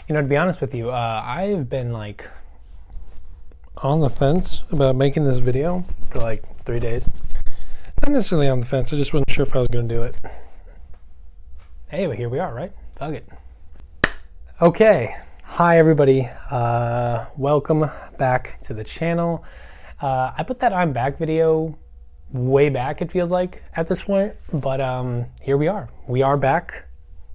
You know, to be honest with you, I've been like on the fence about making this video for like 3 days. Not necessarily on the fence, I just wasn't sure if I was going to do it. Hey, but here we are, right? Fuck it. Okay, hi everybody. Welcome back to the channel. I put that I'm back video way back, it feels like, at this point, but here we are. We are back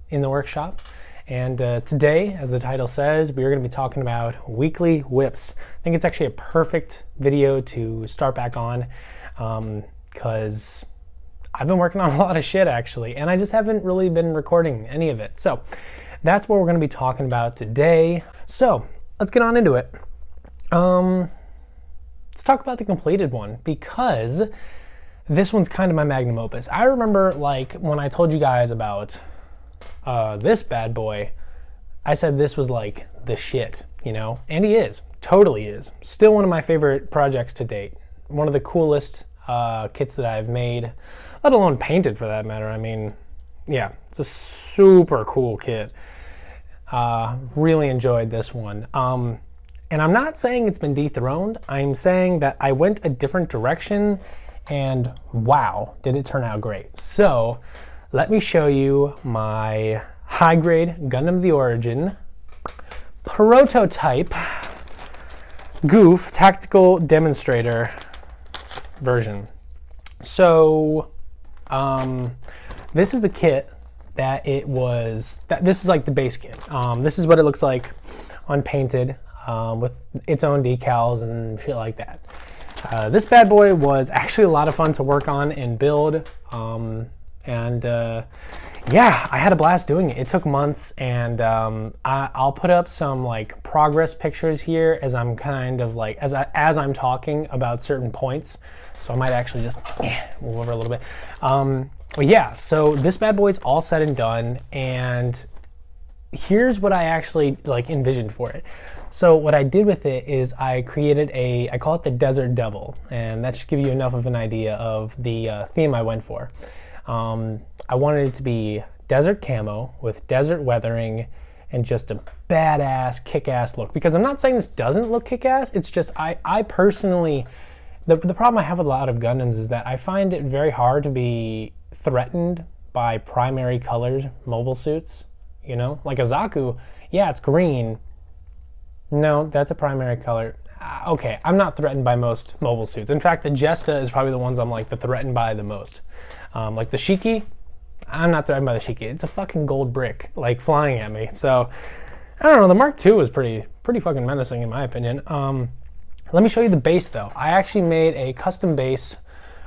in the workshop. And today, as the title says, we are going to be talking about weekly WIPS. I think it's actually a perfect video to start back on because I've been working on a lot of shit actually, and I just haven't really been recording any of it. So that's what we're going to be talking about today. So let's get on into it. Let's talk about the completed one because this one's kind of my magnum opus. I remember like when I told you guys about this bad boy, I said this was like the shit, you know? And he is, totally is. Still one of my favorite projects to date. One of the coolest kits that I've made, let alone painted for that matter. I mean, yeah, it's a super cool kit. Really enjoyed this one. And I'm not saying it's been dethroned. I'm saying that I went a different direction and wow, did it turn out great. So let me show you my high-grade Gundam of the Origin prototype Gouf tactical demonstrator version. So this is the kit that it was, this is like the base kit. This is what it looks like unpainted with its own decals and shit like that. This bad boy was actually a lot of fun to work on and build. Yeah, I had a blast doing it. It took months, and I'll put up some like progress pictures here as I'm kind of like as I'm talking about certain points. So I might actually just move over a little bit. But yeah, so this bad boy's all said and done, and here's what I actually like envisioned for it. So what I did with it is I created I call it the Desert Devil, and that should give you enough of an idea of the theme I went for. I wanted it to be desert camo with desert weathering and just a badass kick-ass look, because I'm not saying this doesn't look kick-ass, it's just I personally, the problem I have with a lot of Gundams is that I find it very hard to be threatened by primary colored mobile suits, you know? Like a Zaku, yeah, it's green. No, that's a primary color. Okay, I'm not threatened by most mobile suits. In fact, the Jesta is probably the ones I'm like threatened by the most. Like the Shiki, I'm not threatened by the Shiki. It's a fucking gold brick, like flying at me. So I don't know. The Mark II was pretty fucking menacing in my opinion. Let me show you the base though. I actually made a custom base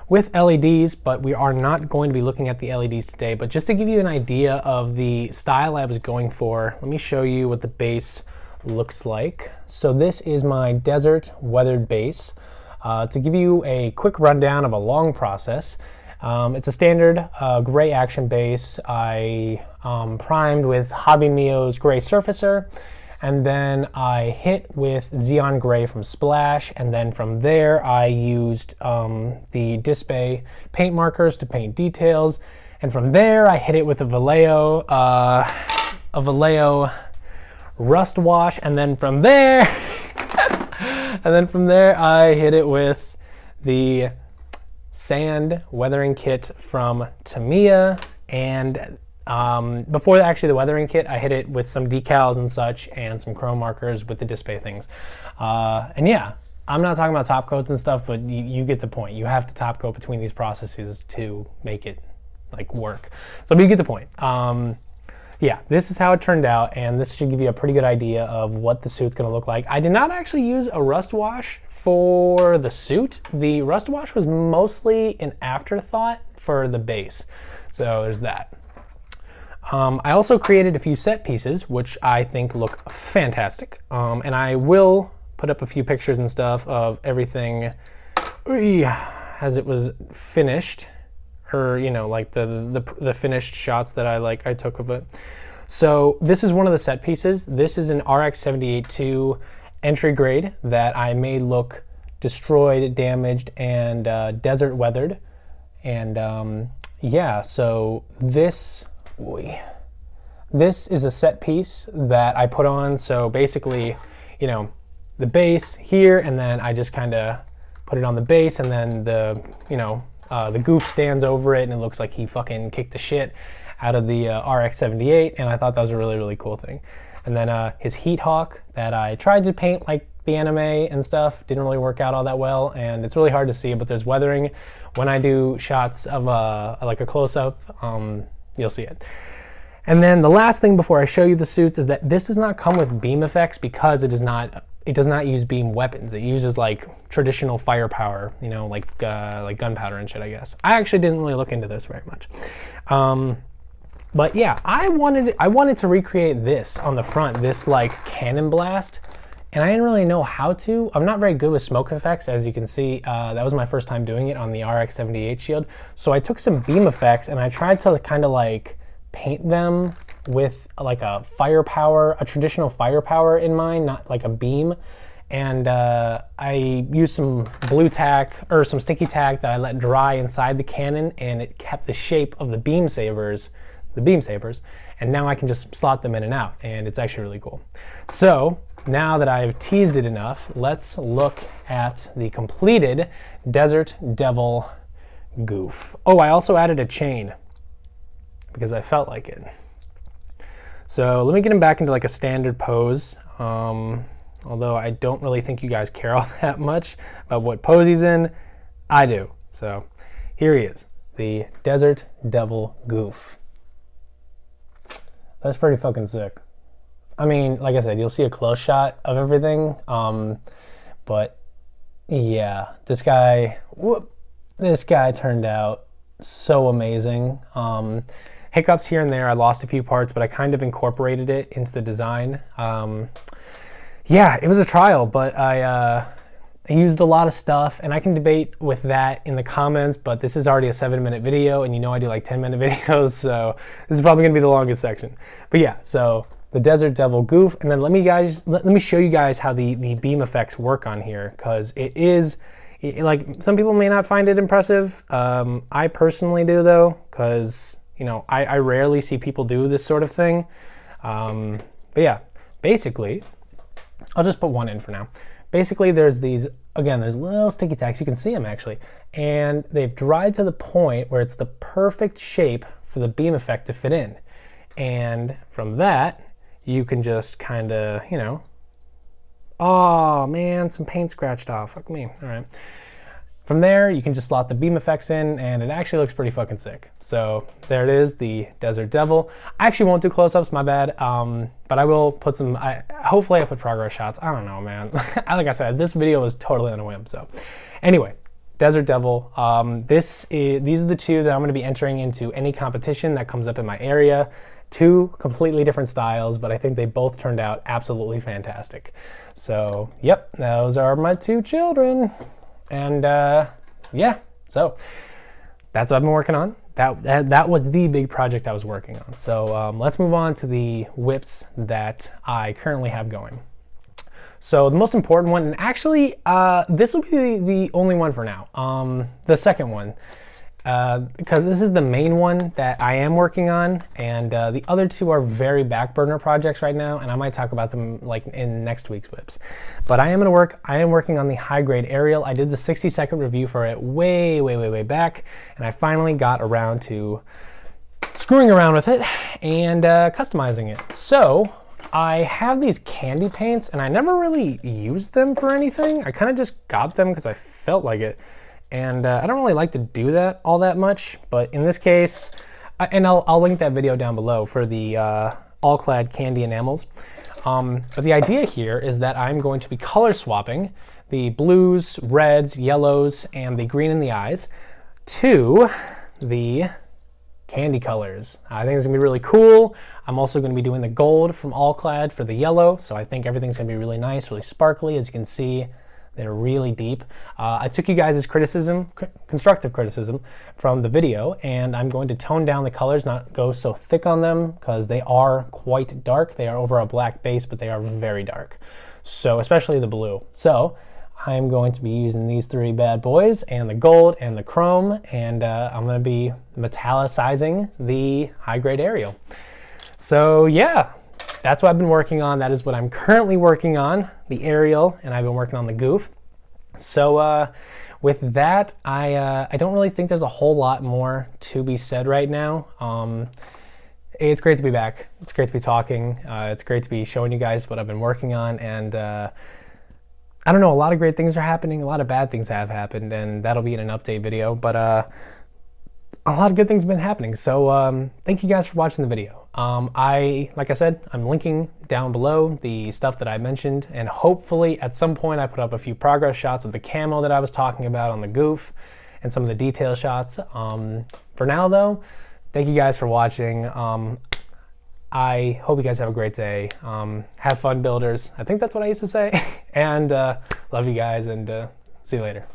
with LEDs, but we are not going to be looking at the LEDs today. But just to give you an idea of the style I was going for, let me show you what the base looks like. So this is my desert weathered base. To give you a quick rundown of a long process, it's a standard gray action base. I primed with Hobby Mio's gray surfacer, and then I hit with Xeon Gray from Splash, and then from there I used the Dspiae paint markers to paint details, and from there I hit it with a Vallejo rust wash, and then from there I hit it with the sand weathering kit from Tamiya, and before actually the weathering kit, I hit it with some decals and such and some chrome markers with the Dspiae things. And yeah, I'm not talking about top coats and stuff, but you get the point. You have to top coat between these processes to make it like work. So you get the point. Yeah, this is how it turned out, and this should give you a pretty good idea of what the suit's gonna look like. I did not actually use a rust wash for the suit. The rust wash was mostly an afterthought for the base. So there's that. I also created a few set pieces, which I think look fantastic. And I will put up a few pictures and stuff of everything as it was finished. Or, you know, like the finished shots that I took of it. So this is one of the set pieces. This is an RX-78-2 entry grade that I made look destroyed, damaged, and desert weathered. And yeah, so this, this is a set piece that I put on. So basically, you know, the base here, and then I just kind of put it on the base, and then the, you know, the Gouf stands over it, and it looks like he fucking kicked the shit out of the RX-78, and I thought that was a really, really cool thing. And then his heat hawk that I tried to paint like the anime and stuff didn't really work out all that well, and it's really hard to see, but there's weathering. When I do shots of like a close-up, you'll see it. And then the last thing before I show you the suits is that this does not come with beam effects because it does not use beam weapons. It uses like traditional firepower, you know, like gunpowder and shit, I guess. I actually didn't really look into this very much. But yeah, I wanted to recreate this on the front, this like cannon blast, and I didn't really know how to. I'm not very good with smoke effects, as you can see. That was my first time doing it on the RX-78 shield. So I took some beam effects and I tried to kind of like paint them with like a traditional firepower in mind, not like a beam. And I used some blue tack, or some sticky tack that I let dry inside the cannon, and it kept the shape of the beam sabers, and now I can just slot them in and out, and it's actually really cool. So now that I've teased it enough, let's look at the completed Desert Devil Gouf. Oh, I also added a chain because I felt like it. So let me get him back into like a standard pose. Although I don't really think you guys care all that much about what pose he's in. I do. So here he is, the Desert Devil Gouf. That's pretty fucking sick. I mean, like I said, you'll see a close shot of everything. But yeah, this guy turned out so amazing. Hiccups here and there. I lost a few parts, but I kind of incorporated it into the design. Yeah, it was a trial, but I used a lot of stuff, and I can debate with that in the comments, but this is already a 7-minute video, and you know I do like 10-minute videos, so this is probably gonna be the longest section. But yeah, so the Desert Devil Gouf, and then let me show you guys how the beam effects work on here, because like, some people may not find it impressive. I personally do though, because you know, I rarely see people do this sort of thing. But yeah, basically, I'll just put one in for now. Basically, there's little sticky tacks. You can see them actually. And they've dried to the point where it's the perfect shape for the beam effect to fit in. And from that, you can just kind of, you know, oh man, some paint scratched off. Fuck me. All right. From there, you can just slot the beam effects in, and it actually looks pretty fucking sick. So there it is, the Desert Devil. I actually won't do close-ups, my bad, but I will put some, hopefully I put progress shots. I don't know, man. Like I said, this video was totally on a whim, so. Anyway, Desert Devil. These are the two that I'm gonna be entering into any competition that comes up in my area. Two completely different styles, but I think they both turned out absolutely fantastic. So, yep, those are my two children. And yeah, so that's what I've been working on. That was the big project I was working on. So let's move on to the WIPS that I currently have going. So the most important one, and actually this will be the only one for now, the second one, because this is the main one that I am working on, and the other two are very back burner projects right now, and I might talk about them like in next week's WIPS. But I am working on the high grade aerial. I did the 60-second review for it way back, and I finally got around to screwing around with it and customizing it. So I have these candy paints, and I never really used them for anything. I kind of just got them because I felt like it. And I don't really like to do that all that much, but in this case, and I'll link that video down below for the Alclad candy enamels. But the idea here is that I'm going to be color swapping the blues, reds, yellows, and the green in the eyes to the candy colors. I think it's gonna be really cool. I'm also gonna be doing the gold from Alclad for the yellow, so I think everything's gonna be really nice, really sparkly. As you can see, they're really deep. I took you guys' criticism, constructive criticism from the video, and I'm going to tone down the colors, not go so thick on them, because they are quite dark. They are over a black base, but they are very dark. So, especially the blue. So, I'm going to be using these three bad boys, and the gold, and the chrome, and I'm gonna be metallicizing the high-grade aerial. So yeah, that's what I've been working on. That is what I'm currently working on, the aerial, and I've been working on the goof. So with that, I don't really think there's a whole lot more to be said right now. It's great to be back. It's great to be talking. It's great to be showing you guys what I've been working on. And I don't know, a lot of great things are happening. A lot of bad things have happened, and that'll be in an update video. But a lot of good things have been happening. So thank you guys for watching the video. Like I said, I'm linking down below the stuff that I mentioned, and hopefully at some point I put up a few progress shots of the camo that I was talking about on the goof and some of the detail shots. For now though, thank you guys for watching. I hope you guys have a great day. Have fun, builders. I think that's what I used to say. And love you guys, and see you later.